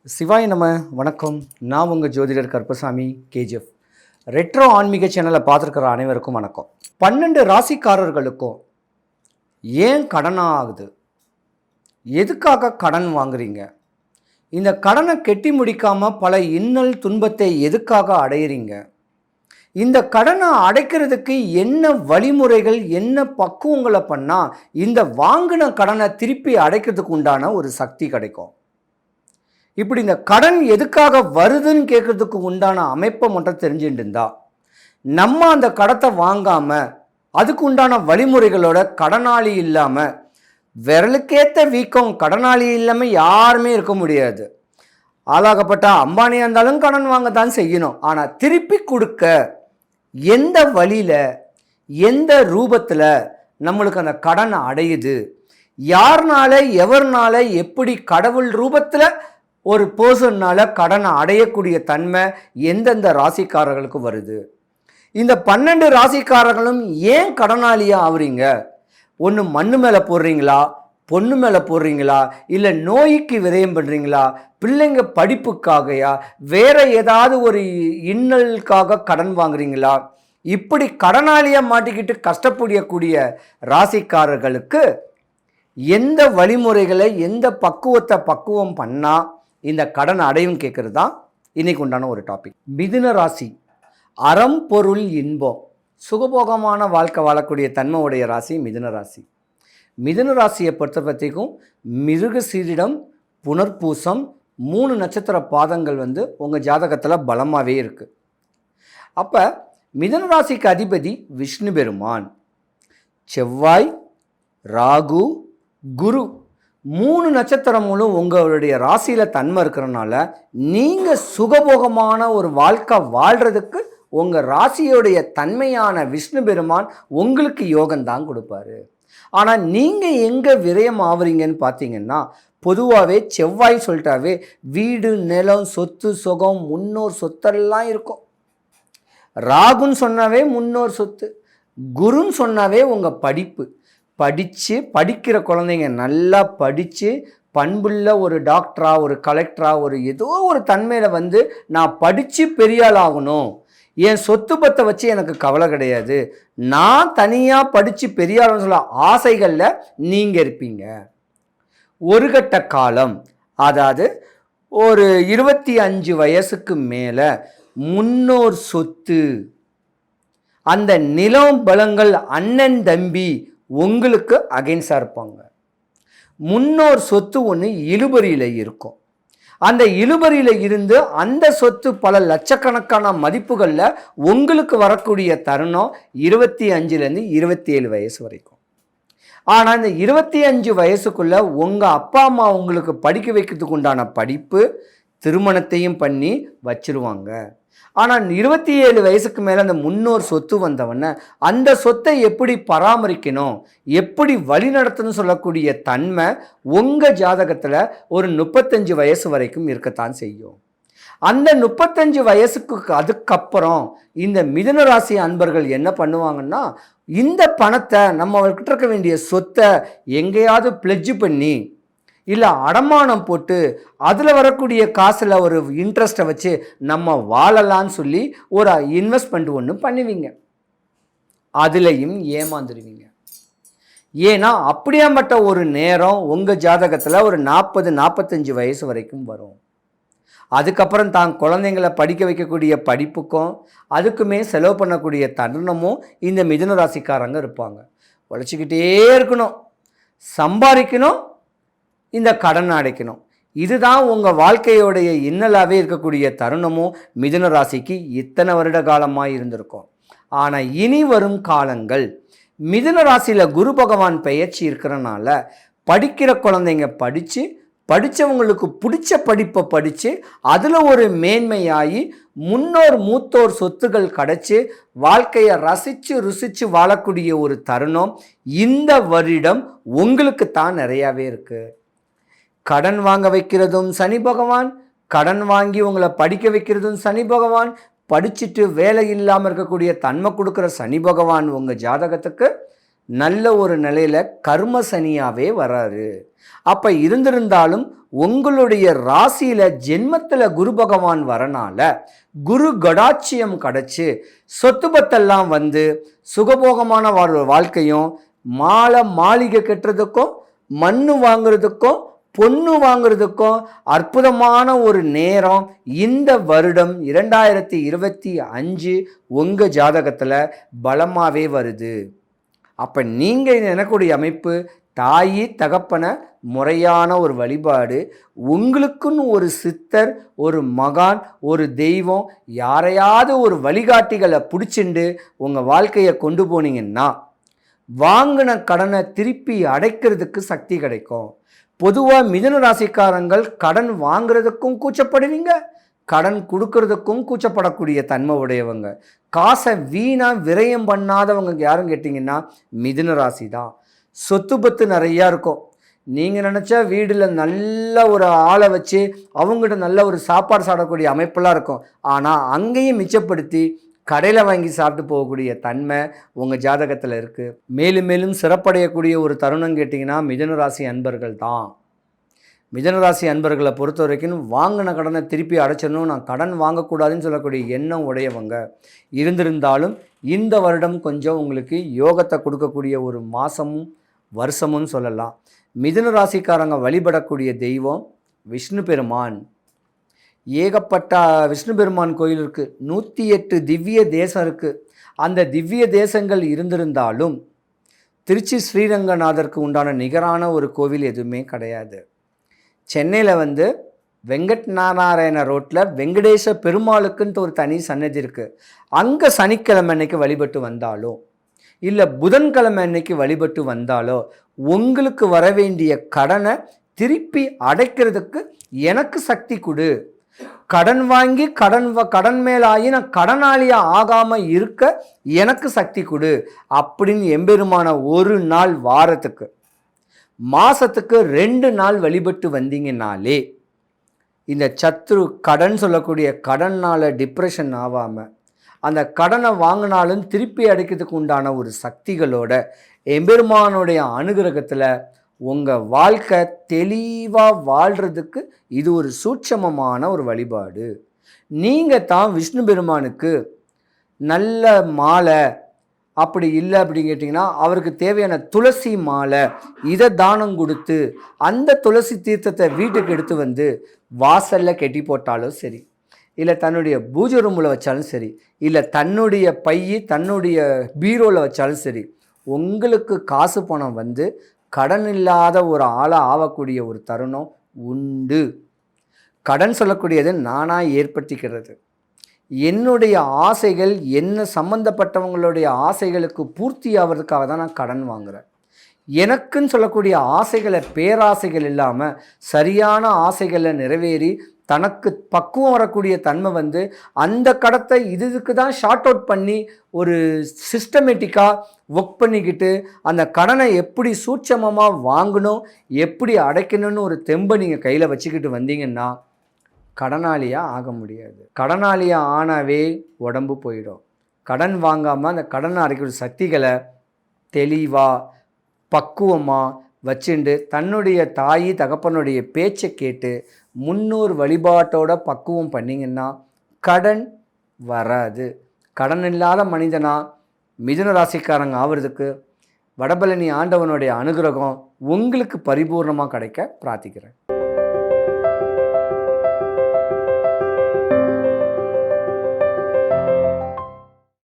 சிவாய் நம்ம வணக்கம். நான் உங்கள் ஜோதிடர் கருப்பசாமி கேஜிஎஃப். ரெட்ரோ ஆன்மீக சேனலை பார்த்துருக்கிற அனைவருக்கும் வணக்கம். 12 ராசிக்காரர்களுக்கும் ஏன் கடன் ஆகுது? எதுக்காக கடன் வாங்குறீங்க? இந்த கடனை கெட்டி முடிக்காமல் பல இன்னல் துன்பத்தை எதுக்காக அடையிறீங்க? இந்த கடனை அடைக்கிறதுக்கு என்ன வழிமுறைகள், என்ன பக்குவங்களை பண்ணால் இந்த வாங்கின கடனை திருப்பி அடைக்கிறதுக்கு உண்டான ஒரு சக்தி கிடைக்கும்? இப்படி இந்த கடன் எதுக்காக வருதுன்னு கேட்கறதுக்கு உண்டான அமைப்பை மட்டும் தெரிஞ்சுட்டு இருந்தா நம்ம அந்த கடத்தை வாங்காமல் அதுக்கு உண்டான வழிமுறைகளோட கடனாளி இல்லாமல், விரலுக்கேற்ற வீக்கம் கடனாளி இல்லாமல் யாருமே இருக்க முடியாது. ஆளாகப்பட்ட அம்பானியாக இருந்தாலும் கடன் வாங்க தான் செய்யணும். ஆனால் திருப்பி கொடுக்க எந்த வழியில், எந்த ரூபத்தில் நம்மளுக்கு அந்த கடன் அடையுது, யாருனால எவர்னால எப்படி கடவுள் ரூபத்தில் ஒரு பர்சன்னால் கடனை அடையக்கூடிய தன்மை எந்தெந்த ராசிக்காரர்களுக்கு வருது? இந்த 12 ராசிக்காரர்களும் ஏன் கடனாளியாக ஆகுறீங்க? ஒன்று மண்ணு மேலே போடுறீங்களா, பொண்ணு மேலே போடுறீங்களா, இல்லை நோய்க்கு விரயம் பண்ணுறீங்களா, பிள்ளைங்க படிப்புக்காகையா, வேற ஏதாவது ஒரு இன்னலுக்காக கடன் வாங்குறீங்களா? இப்படி கடனாளியாக மாட்டிக்கிட்டு கஷ்டப்படக்கூடிய ராசிக்காரர்களுக்கு எந்த வழிமுறைகளை, எந்த பக்குவம் பண்ணால் இந்த கடன் அடையும் கேட்குறது தான் இன்னைக்கு உண்டான ஒரு டாபிக். மிதுன ராசி அறம் பொருள் இன்பம் சுகபோகமான வாழ்க்கை வாழக்கூடிய தன்மையுடைய ராசி மிதுன ராசி. மிதுன ராசியை பொறுத்த பற்றிக்கும் மிருகசீரிடம், புனர்பூசம் 3 நட்சத்திர பாதங்கள் உங்கள் ஜாதகத்தில் பலமாகவே இருக்குது. அப்போ மிதுன ராசிக்கு அதிபதி விஷ்ணு பெருமான், செவ்வாய், ராகு, குரு 3 நட்சத்திரங்களும் உங்களுடைய ராசியில் தன்மை இருக்கிறனால நீங்கள் சுகபோகமான ஒரு வாழ்க்கை வாழ்கிறதுக்கு உங்கள் ராசியோடைய தன்மையான விஷ்ணு பெருமான் உங்களுக்கு யோகம்தான் கொடுப்பாரு. ஆனால் நீங்கள் எங்கே விரயம் ஆகுறீங்கன்னு பார்த்தீங்கன்னா, பொதுவாகவே செவ்வாய் சொல்லிட்டாவே வீடு, நிலம், சொத்து, சுகம், முன்னோர் சொத்தெல்லாம் இருக்கும். ராகுன்னு சொன்னாவே முன்னோர் சொத்து, குருன்னு சொன்னாவே உங்கள் படிக்கிற குழந்தைங்க நல்லா படித்து பண்புள்ள ஒரு டாக்டரா, ஒரு கலெக்டரா, ஒரு ஏதோ ஒரு தன்மையில் நான் படித்து பெரியாள் ஆகணும், என் சொத்து பத்தை வச்சு எனக்கு கவலை கிடையாது, நான் தனியாக படித்து பெரியாள்னு சொல்ல ஆசைகளில் நீங்கள் இருப்பீங்க. ஒரு கட்ட காலம், அதாவது ஒரு 25 வயசுக்கு மேலே முன்னோர் சொத்து, அந்த நிலம் பலங்கள் அண்ணன் தம்பி உங்களுக்கு அகைன்ஸ்டாக இருப்பாங்க. முன்னோர் சொத்து ஒன்று இழுபறியில் இருக்கும். அந்த இழுபறியில் இருந்து அந்த சொத்து பல லட்சக்கணக்கான மதிப்புகளில் உங்களுக்கு வரக்கூடிய தருணம் 25லேருந்து 27 வயசு வரைக்கும். ஆனால் இந்த 25 வயசுக்குள்ளே உங்கள் அப்பா அம்மா உங்களுக்கு படிக்க வைக்கிறதுக்கு உண்டான படிப்பு, திருமணத்தையும் பண்ணி வச்சிருவாங்க. ஆனால் 27 வயசுக்கு மேலே அந்த முன்னோர் சொத்து வந்தவொடனே அந்த சொத்தை எப்படி பராமரிக்கணும், எப்படி வழி நடத்தணும்னு சொல்லக்கூடிய தன்மை உங்கள் ஜாதகத்தில் ஒரு 35 வயசு வரைக்கும் இருக்கத்தான் செய்யும். அந்த 35 வயசுக்கு அதுக்கப்புறம் இந்த மிதுன ராசி அன்பர்கள் என்ன பண்ணுவாங்கன்னா, இந்த பணத்தை நம்மகிட்ட இருக்க வேண்டிய சொத்தை எங்கேயாவது பிளட்ஜ் பண்ணி, இல்லை அடமானம் போட்டு அதில் வரக்கூடிய காசில் ஒரு இன்ட்ரெஸ்ட்டை வச்சு நம்ம வாழலான்னு சொல்லி ஒரு இன்வெஸ்ட்மெண்ட் ஒன்று பண்ணுவீங்க. அதுலேயும் ஏமாந்துருவீங்க. ஏன்னா அப்படியாப்பட்ட ஒரு நேரம் உங்கள் ஜாதகத்தில் ஒரு 40-45 வயசு வரைக்கும் வரும். அதுக்கப்புறம் தான் குழந்தைங்களை படிக்க வைக்கக்கூடிய படிப்புக்கும் அதுக்குமே செலவு பண்ணக்கூடிய தருணமும் இந்த மிதுன ராசிக்காரங்க இருப்பாங்க. உழைச்சிக்கிட்டே இருக்கணும், சம்பாதிக்கணும், இந்த கடன் அடைக்கணும். இதுதான் உங்கள் வாழ்க்கையோடைய இன்னலாகவே இருக்கக்கூடிய தருணமும் மிதுன ராசிக்கு இத்தனை வருட காலமாக இருந்திருக்கும். ஆனால் இனி வரும் காலங்கள் மிதுன ராசியில் குரு பகவான் பெயர்ச்சி இருக்கிறனால படிக்கிற குழந்தைங்க படித்தவங்களுக்கு பிடிச்ச படிப்பை படித்து அதில் ஒரு மேன்மையாகி முன்னோர் மூத்தோர் சொத்துகள் கிடைச்சி வாழ்க்கையை ருசித்து வாழக்கூடிய ஒரு தருணம் இந்த வருடம் உங்களுக்கு தான் நிறையாவே இருக்குது. கடன் வாங்க வைக்கிறதும் சனி பகவான், கடன் வாங்கி உங்களை படிக்க வைக்கிறதும் சனி பகவான், படிச்சுட்டு வேலை இல்லாமல் இருக்கக்கூடிய தன்மை கொடுக்குற சனி பகவான் உங்கள் ஜாதகத்துக்கு நல்ல ஒரு நிலையில் கர்ம சனியாகவே வராரு. அப்போ இருந்திருந்தாலும் உங்களுடைய ராசியில் ஜென்மத்தில் குரு பகவான் வரனால குரு கடாட்சியம் கிடச்சி சொத்து பத்தெல்லாம் வந்து சுகபோகமான வாழ்க்கையும் மாளிகை கட்டுறதுக்கும் மண்ணு வாங்குறதுக்கும் பொண்ணு வாங்குறதுக்கும் அற்புதமான ஒரு நேரம் இந்த வருடம் 2025 உங்கள் ஜாதகத்தில் பலமாகவே வருது. அப்போ நீங்கள் எனக்கூடிய அமைப்பு தாயி தகப்பன முறையான ஒரு வழிபாடு, உங்களுக்குன்னு ஒரு சித்தர், ஒரு மகான், ஒரு தெய்வம், யாரையாவது ஒரு வழிகாட்டிகளை பிடிச்சிண்டு உங்கள் வாழ்க்கையை கொண்டு போனீங்கன்னா வாங்கின கடனை திருப்பி அடைக்கிறதுக்கு சக்தி கிடைக்கும். பொதுவாக மிதுன ராசிக்காரங்கள் கடன் வாங்குறதுக்கும் கூச்சப்படுவீங்க, கடன் கொடுக்கறதுக்கும் கூச்சப்படக்கூடிய தன்மை உடையவங்க. காசை வீணாக விரயம் பண்ணாதவங்க யாரும் கேட்டிங்கன்னா மிதுன ராசி தான். சொத்து பத்து நிறையா இருக்கும். நீங்கள் நினச்சா வீடில் நல்ல ஒரு ஆளை வச்சு அவங்ககிட்ட நல்ல ஒரு சாப்பாடு சாப்பிடக்கூடிய அமைப்பெல்லாம் இருக்கும். ஆனால் அங்கேயும் மிச்சப்படுத்தி கடையில் வாங்கி சாப்பிட்டு போகக்கூடிய தன்மை உங்கள் ஜாதகத்தில் இருக்குது. மேலும் மேலும் சிறப்படையக்கூடிய ஒரு தருணம் கேட்டிங்கன்னா மிதுனராசி அன்பர்கள் தான். மிதுனராசி அன்பர்களை பொறுத்த வரைக்கும் வாங்கின கடனை திருப்பி அடைச்சிடணும், நான் கடன் வாங்கக்கூடாதுன்னு சொல்லக்கூடிய எண்ணம் உடையவங்க இருந்திருந்தாலும் இந்த வருடம் கொஞ்சம் உங்களுக்கு யோகத்தை கொடுக்கக்கூடிய ஒரு மாதமும் வருஷமும் சொல்லலாம். மிதுன ராசிக்காரங்க வழிபடக்கூடிய தெய்வம் விஷ்ணு பெருமான். ஏகப்பட்ட விஷ்ணு பெருமான் கோயில் இருக்குது. 108 திவ்ய தேசம் இருக்குது. அந்த திவ்ய தேசங்கள் இருந்திருந்தாலும் திருச்சி ஸ்ரீரங்கநாதருக்கு உண்டான நிகரான ஒரு கோவில் எதுவுமே கிடையாது. சென்னையில் வந்து வெங்கட் நாராயண ரோட்டில் வெங்கடேச பெருமாளுக்குன்ட்டு ஒரு தனி சன்னதி இருக்குது. அங்கே சனிக்கிழமை அன்னைக்கு வழிபட்டு வந்தாலும் இல்லை புதன்கிழமை அன்னைக்கு வழிபட்டு வந்தாலோ உங்களுக்கு வர வேண்டிய கடனை திருப்பி அடைக்கிறதுக்கு எனக்கு சக்தி கொடு, கடன் வாங்கி கடன் மேலாகி நான் கடனாளியாக ஆகாமல் இருக்க எனக்கு சக்தி கொடு அப்படின்னு எம்பெருமான ஒரு நாள் வாரத்துக்கு மாதத்துக்கு 2 நாள் வழிபட்டு வந்தீங்கன்னாலே இந்த சத்ரு கடன் சொல்லக்கூடிய கடனால் டிப்ரெஷன் ஆகாமல் அந்த கடனை வாங்கினாலும் திருப்பி அடைக்கிறதுக்கு உண்டான ஒரு சக்திகளோட எம்பெருமானுடைய அனுகிரகத்தில் உங்கள் வாழ்க்கை தெளிவாக வாழ்கிறதுக்கு இது ஒரு சூட்சமமான ஒரு வழிபாடு. நீங்கள் தான் விஷ்ணு பெருமானுக்கு நல்ல மாலை அப்படி இல்லை அப்படின்னு கேட்டிங்கன்னா அவருக்கு தேவையான துளசி மாலை இதை தானம் கொடுத்து அந்த துளசி தீர்த்தத்தை வீட்டுக்கு எடுத்து வந்து வாசலில் கெட்டி போட்டாலும் சரி, இல்லை தன்னுடைய பூஜை ரூமில் வச்சாலும் சரி, இல்லை தன்னுடைய பையை தன்னுடைய பீரோவில் வச்சாலும் சரி, உங்களுக்கு காசு பணம் வந்து கடன் இல்லாத ஒரு ஆளாக ஆகக்கூடிய ஒரு தருணம் உண்டு. கடன் சொல்லக்கூடியது நானாக ஏற்படுத்திக்கிறது. என்னுடைய ஆசைகள் என்ன சம்மந்தப்பட்டவங்களுடைய ஆசைகளுக்கு பூர்த்தி ஆகிறதுக்காக தான் நான் கடன் வாங்குகிறேன். எனக்குன்னு சொல்லக்கூடிய ஆசைகளை பேராசைகள் இல்லாமல் சரியான ஆசைகளை நிறைவேறி தனக்கு பக்குவம் வரக்கூடிய தன்மை வந்து அந்த கடத்தை இதுக்கு தான் ஷார்ட் அவுட் பண்ணி ஒரு சிஸ்டமேட்டிக்காக ஒர்க் பண்ணிக்கிட்டு அந்த கடனை எப்படி சூட்சமமாக வாங்கணும் எப்படி அடைக்கணும்னு ஒரு தெம்பை நீங்கள் கையில் வச்சுக்கிட்டு வந்தீங்கன்னா கடனாளியாக ஆக முடியாது. கடனாளியாக ஆனாவே உடம்பு போயிடும். கடன் வாங்காமல் அந்த கடனை அடைக்கிற சக்திகளை தெளிவாக பக்குவமாக வச்சுண்டு தன்னுடைய தாய் தகப்பனுடைய பேச்சை கேட்டு முன்னோர் வழிபாட்டோட பக்குவம் பண்ணிங்கன்னா கடன் வராது. கடன் இல்லாத மனிதனா மிதுன ராசிக்காரங்க ஆவறதுக்கு வடபழனி ஆண்டவனுடைய அனுகிரகம் உங்களுக்கு பரிபூர்ணமாக கிடைக்க பிரார்த்திக்கிறேன்.